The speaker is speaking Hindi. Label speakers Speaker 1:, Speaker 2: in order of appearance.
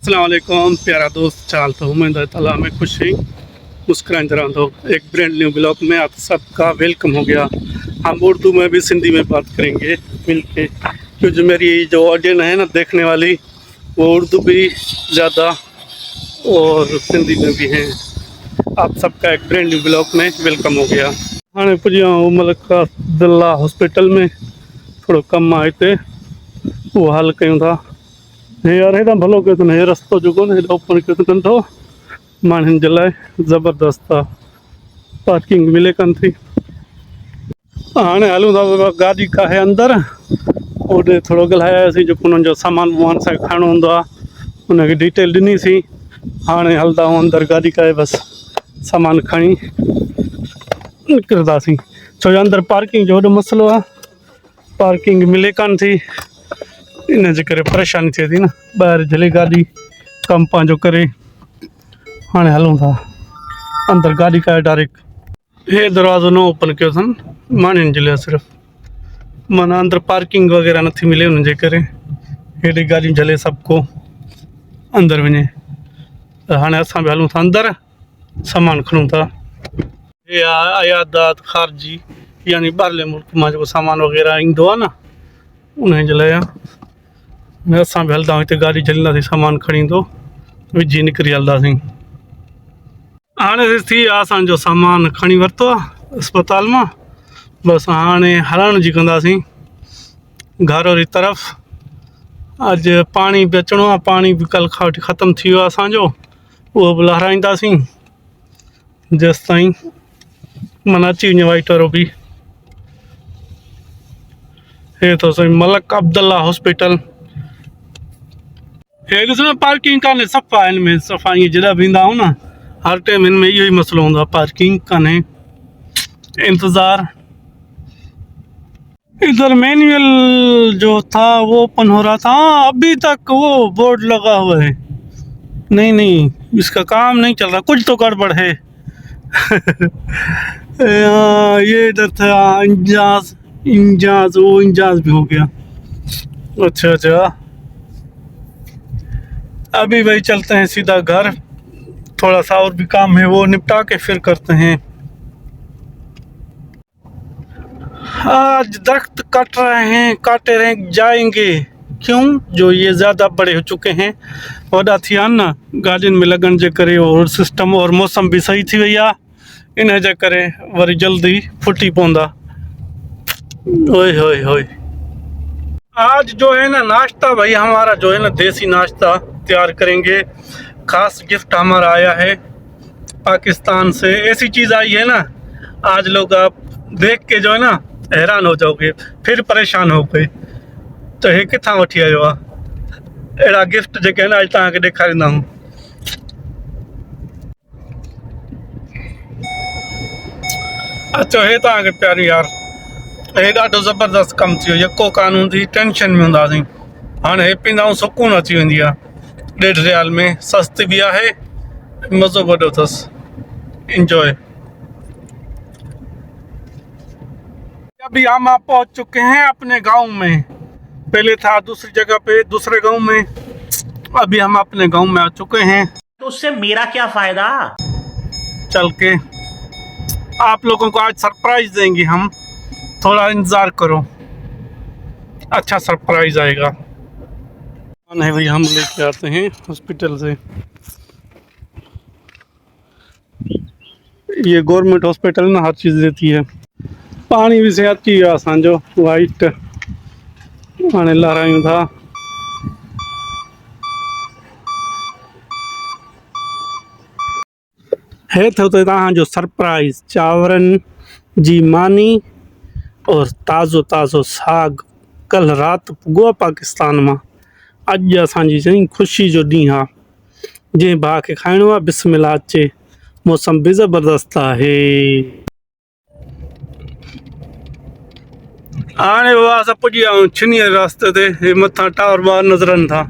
Speaker 1: अस्सलाम वालेकुम प्यारा दोस्त चाल तो उम्मीद है ताला में खुश ही मुस्कुराते रहो। एक ब्रांड न्यू ब्लॉग में आप सबका वेलकम हो गया। हम उर्दू में भी सिंधी में बात करेंगे मिल के, क्योंकि मेरी जो ऑडियंस है ना देखने वाली, वो उर्दू भी ज़्यादा और सिंधी में भी हैं। आप सबका एक ब्रांड न्यू ब्लॉग में वेलकम हो गया। हाँ पुजा मलिक अब्दुल्ला हॉस्पिटल में थोड़ा कम आए थे, वो हल क्यों था यार हेॾा भलो कयो अथनि। हे रस्तो जेको न हेॾा ओपन कयो अथनि तो माण्हुनि जे लाइ ज़बरदस्त आहे, पार्किंग मिले कोन थी। हाणे हलूं था बाबा, गाॾी का है अंदरि, ओॾे थोरो ॻाल्हायासीं जेको उन्हनि जो सामान वामान असांखे खणणो हूंदो आहे, उनखे डिटेल ॾिनीसीं। हाणे हलंदा आहियूं अंदरि, गाॾी का आहे बसि सामान खणी निकिरंदासीं, छो जो अंदरि पार्किंग जो वॾो मसइलो आहे, पार्किंग मिले कोन थी, इन जे करे परेशानी थिए थी न। ॿाहिरि झले गाॾी कमु पंहिंजो करे हाणे हलूं था अंदरि। गाॾी का आहे डायरेक्ट, हे दरवाज़ो न ओपन कयो अथनि माण्हुनि जे लाइ सिर्फ़ु, माना अंदरि पार्किंग वग़ैरह नथी मिले, उन जे करे हेॾे गाॾियूं झले सभु को अंदरि वञे। त हाणे असां बि हलूं था अंदरि, सामान खणूं था। हे आयादात ख़ारिजी यानी ॿाहिरले मुल्क मां जेको सामान वग़ैरह ईंदो आहे न, उन जे लाइ असां बि हलंदा आहियूं। हिते गाॾी झलींदासीं, सामान खणी ईंदो, विझी निकिरी हलंदासीं। हाणे थी वियो असांजो सामान खणी वरितो आहे अस्पताल मां, बसि हाणे हलण जी कंदासीं घर वारी तरफ़। अॼु पाणी बि अचिणो आहे, पाणी बि कल्ह खां वठी ख़तमु थी वियो आहे असांजो, उहो बि लहाराईंदासीं जेसि ताईं माना अची वञे वाइट वारो बि। हे तो सही मलिक अब्दुल्ला हॉस्पिटल। हे ॾिसो न पार्किंग कान्हे, सफ़ा हिन में, सफ़ा ईअं जॾहिं बि ईंदा आहियूं न हर टाइम हिन में इहो ई मसइलो हूंदो आहे, पार्किंग कान्हे, इंतज़ार। इधर मैनुअल जो था वो ओपन हो रहा था, अभी तक वो बोर्ड लगा हुआ है। नहीं नहीं, इसका काम नहीं चल रहा, कुछ तो गड़बड़ है। ये इधर था इंजाज, इंजाज वो इंजाज भी हो गया। अच्छा अच्छा, अभी भाई चलते हैं सीधा घर, थोड़ा सा और भी काम है वो निपटा के फिर करते हैं। आज दरख्त काट रहे हैं, काटे रहे जाएंगे, क्यों? जो ये ज़्यादा बड़े हो चुके हैं, वॾा थिया आहिनि न गाॾियुनि में लॻण जे करे, और सिस्टम और मौसम भी सही थी वई आहे, इन जे करे वरी जल्दी फुटी पवंदा। ओए होए होए। आज जो है ना नाश्ता भाई हमारा जो है ना देसी नाश्ता तैयार करेंगे। खास गिफ्ट हमारा आया है पाकिस्तान से, ऐसी चीज़ आई है ना आज लोग आप देख के जो है ना हैरान हो जाओगे, फिर परेशान हो गए। तो हे किथां वठी आयो आहे, अहिड़ा गिफ्ट जेके आहिनि अॼु तव्हांखे ॾेखारींदा आहियूं। अचो हे तव्हांखे प्यारी यार, हे ॾाढो ज़बरदस्त कमु थी वियो, यको कान हूंदी, टेंशन में हूंदासीं, हाणे हे पींदा आहियूं, सुकून अची वेंदी आहे। 1.5 रियाल में सस्ती भी आहे, मज़ो वॾो अथसि, इंजॉय। अभी हम आप पहुंच चुके हैं अपने गांव में, पहले था दूसरी जगह पे दूसरे गांव में, अभी हम अपने गांव में आ चुके हैं।
Speaker 2: तो उससे मेरा क्या फायदा?
Speaker 1: चल के आप लोगों को आज सरप्राइज देंगे हम, थोड़ा इंतज़ार करो, अच्छा सरप्राइज आएगा। नहीं भाई, हम लेके आते हैं हॉस्पिटल से, ये गवर्नमेंट हॉस्पिटल ना हर चीज़ देती है। पानी भी से अची वियो असांजो वाइट, हाणे लहरायूं था। हे थियो त तव्हांजो सरप्राइज़, चांवरनि जी मानी और ताज़ो ताज़ो साग, कल्ह राति पुॻो आहे पाकिस्तान मां, अॼु असांजी चई ख़ुशी जो ॾींहुं आहे, जंहिं भाउ खे खाइणो आहे बिस्मिल्लाह अचे। मौसम बि ज़बरदस्त आहे। हाणे बाबा असां पुॼी विया आहियूं छिनीअ रास्ते ते, हे मथां टावर ॿार नज़र अचनि था।